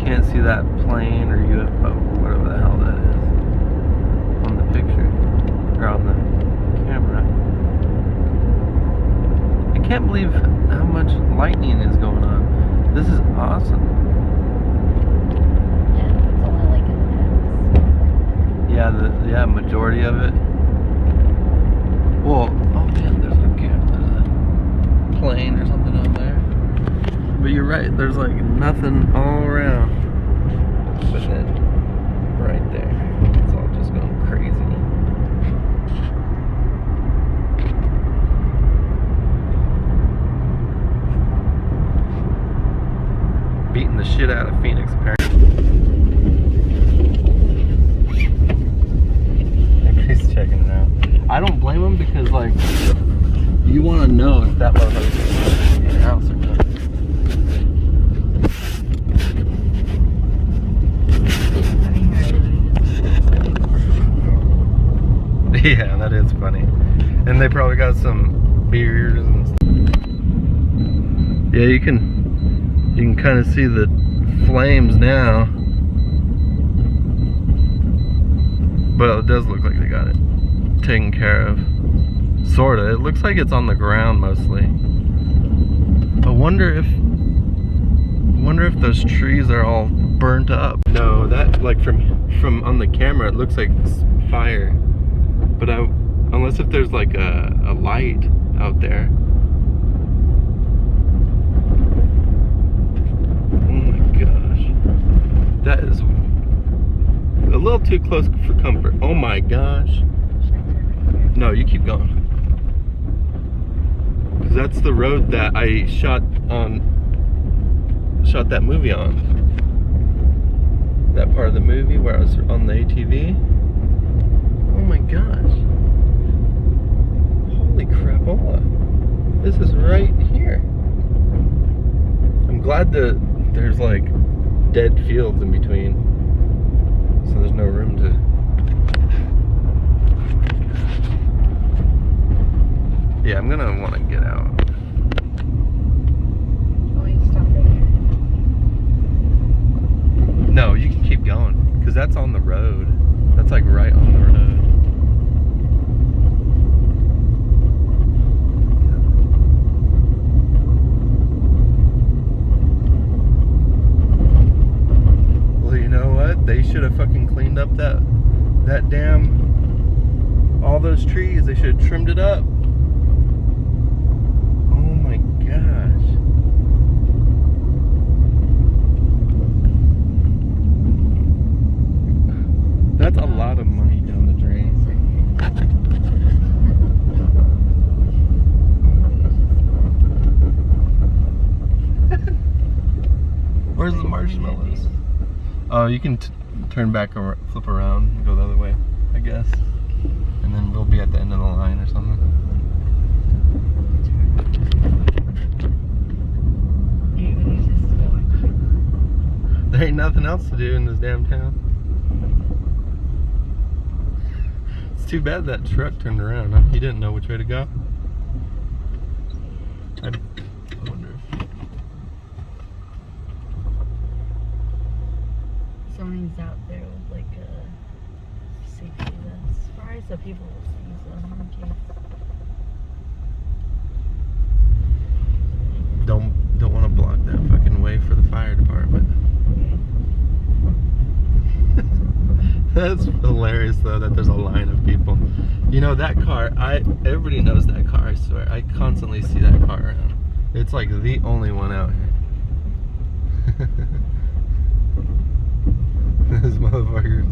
can't see that plane or UFO, whatever the hell that is, on the picture, or on the camera. I can't believe how much lightning is going on. This is awesome. Yeah, it's only like a Yeah, majority of it. Well, oh man, there's a plane or something out there. But you're right, there's like nothing all around. But then, right there, it's all just going crazy. Beating the shit out of Phoenix, apparently. Everybody's checking it out. I don't blame them because, like, you want to know if that motherfucker's in your house or not. Yeah, that is funny. And they probably got some beers and stuff. Yeah, you can kind of see the flames now. But it does look like they got it taken care of. Sorta. It looks like it's on the ground mostly. I wonder if those trees are all burnt up. No, that, like, from on the camera, it looks like fire. But unless if there's like a light out there. Oh my gosh. That is a little too close for comfort. Oh my gosh. No, you keep going. Because that's the road that I shot that movie on. That part of the movie where I was on the ATV. Oh my gosh. Holy crapola. This is right here. I'm glad that there's like dead fields in between. So there's no room to... Yeah, I'm gonna want to get out. No, you can keep going, because that's on the road. That's like right on the road. Well, you know what? They should have fucking cleaned up that damn, all those trees. They should have trimmed it up. Oh my gosh. That's a lot of money down the drain. Where's the marshmallows? Oh, you can turn back or flip around and go the other way, I guess. And then we'll be at the end of the line or something. There ain't nothing else to do in this damn town. It's too bad that truck turned around, huh? He didn't know which way to go. I wonder if... Something's out there with like a safety vest. Surprised that people will see some in case. Don't want to block that fucking way for the fire department. That's hilarious though that there's a line of people. You know that car, everybody knows that car, I swear. I constantly see that car around. It's like the only one out here. Those motherfuckers.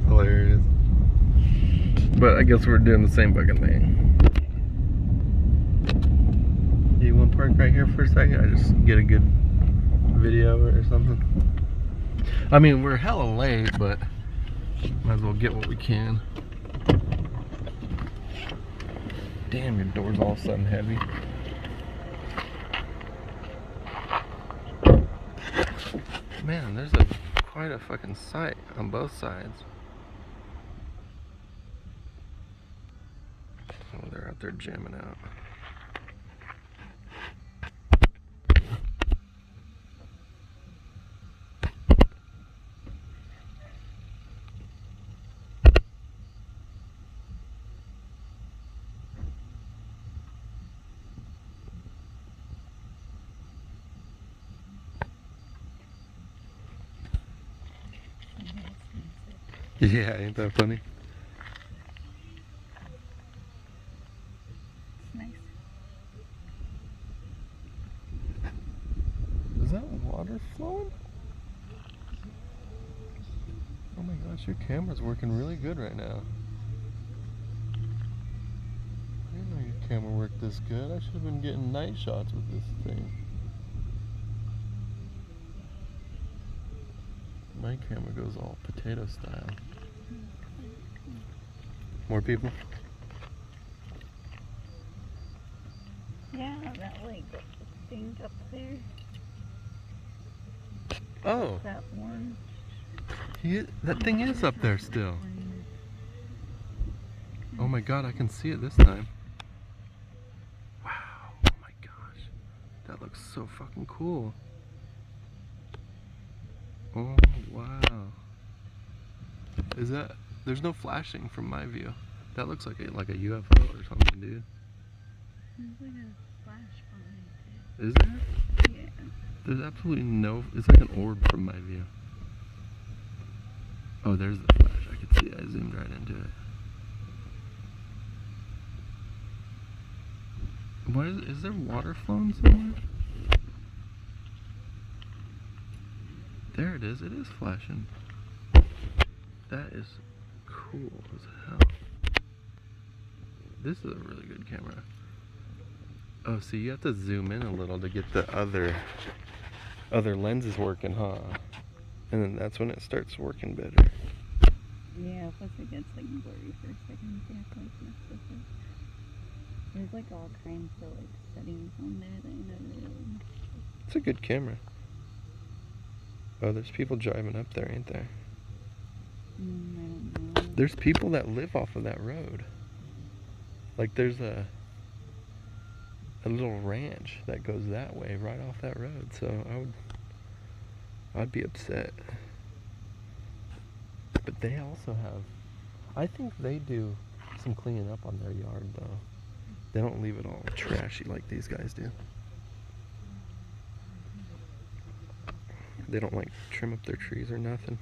Hilarious. But I guess we're doing the same fucking thing. You want to park right here for a second? I just get a good video or something. I mean, we're hella late, but might as well get what we can. Damn, your door's all of a sudden heavy. Man, there's quite a fucking sight on both sides. Oh, they're out there jamming out. Yeah, ain't that funny? It's nice. Is that water flowing? Oh my gosh, your camera's working really good right now. I didn't know your camera worked this good. I should have been getting night shots with this thing. My camera goes all potato style. More people? Yeah, that like thing up there. Oh, That one. that thing is up there still. Oh my god, I can see it this time. Wow, oh my gosh. That looks so fucking cool. Oh, wow. Is that, there's no flashing from my view. That looks like a UFO or something, dude. There's like a flash behind it. Is there? Yeah. There's absolutely no, it's like an orb from my view. Oh, there's the flash. I could see it. I zoomed right into it. What is there water flowing somewhere? There it is. It is flashing. That is cool as hell. This is a really good camera. Oh, see, you have to zoom in a little to get the other lenses working, huh? And then that's when it starts working better. Yeah, plus it gets like blurry for a second. You have to like mess with it. There's like all kinds of like settings on there that I never really. It's a good camera. Oh, there's people driving up there, ain't there? I don't know. There's people that live off of that road. Like there's a little ranch that goes that way, right off that road. So I'd be upset. But they also have, I think they do some cleaning up on their yard though. They don't leave it all trashy like these guys do. They don't like trim up their trees or nothing.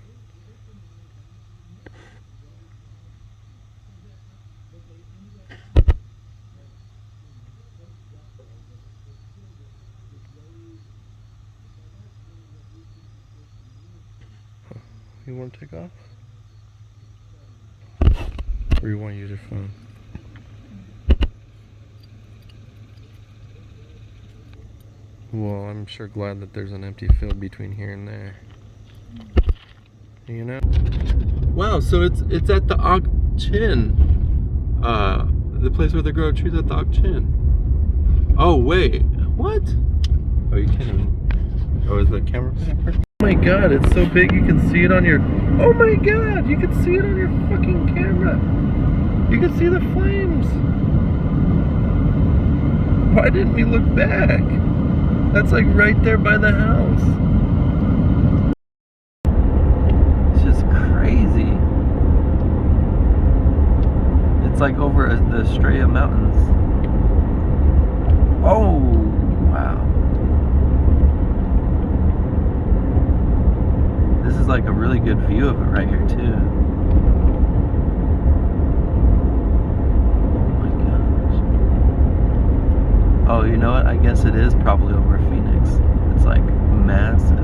Huh. You want to take off? Or you want to use your phone? Well, I'm sure glad that there's an empty field between here and there. You know? Wow, so it's at the Og Chin. The place where they grow trees at the Og Chin. Oh wait, what? Oh, you can't even. Oh, is the camera? Oh my god, it's so big you can see it on your. Oh my god, you can see it on your fucking camera. You can see the flames. Why didn't we look back? That's like right there by the house. It's just crazy. It's like over the Estrella Mountains. Oh, wow. This is like a really good view of it right here too. Oh, you know what? I guess it is probably over Phoenix. It's like massive.